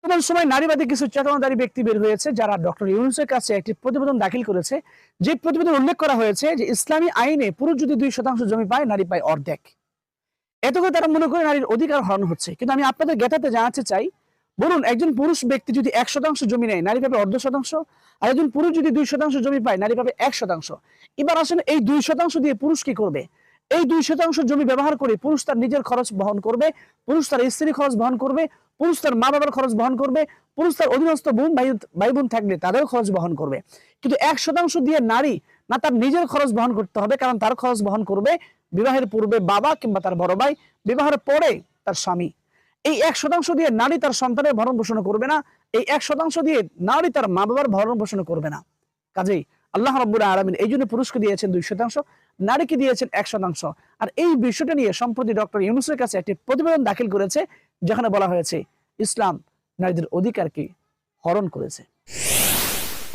বর্তমান সময় নারীবাদী কিছু চেতনাধারী ব্যক্তি বের হয়েছে যারা ডক্টর ইউনূসের কাছে একটি প্রতিবেদন দাখিল করেছে। যে প্রতিবেদনে উল্লেখ করা হয়েছে যে ইসলামী আইনে পুরুষ যদি 2% জমি পায়, নারী পায় অর্ধেক। এতে করে তারা মনে করে নারীর অধিকার হরণ হচ্ছে। কিন্তু আমি আপনাদের জ্ঞাতাতে জানাতে চাই, বলুন একজন পুরুষ ব্যক্তি যদি 1% জমি নেয়, নারী পাবে অর্ধ শতাংশ। আর একজন পুরুষ যদি 2% জমি পায়, নারী পাবে 1%। এবার আসলে এই 2% দিয়ে পুরুষ কি করবে? এই 2% জমি ব্যবহার করে পুরুষ তার নিজের খরচ বহন করবে, পুরুষ তার স্ত্রীর খরচ বহন করবে, পুরুষ তার মা বাবার খরচ বহন করবে, পুরুষ তার অধীনস্থ বোন ভাই বোন থাকলে তাদেরও খরচ বহন করবে। কিন্তু 1% দিয়ে নারী না তার নিজের খরচ বহন করতে হবে, কারণ তার খরচ বহন করবে বিবাহের পূর্বে বাবা কিংবা তার বড় ভাই, বিবাহের পরে তার স্বামী। এই 1% দিয়ে নারী তার সন্তানের ভরণ পোষণ করবে না, এই 1% দিয়ে নারী তার মা বাবার ভরণ পোষণ করবে না। কাজেই আল্লাহ রাব্বুল আলামিন এই জন্য পুরুষকে দিয়েছেন 2%, নারীকে দিয়েছেন 1%। আর এই বিষয়টা নিয়ে সম্প্রতি ডক্টর ইউনূসের কাছে একটি প্রতিবেদন দাখিল করেছে, যেখানে বলা হয়েছে ইসলাম নারীদের অধিকারকে হরণ করেছে।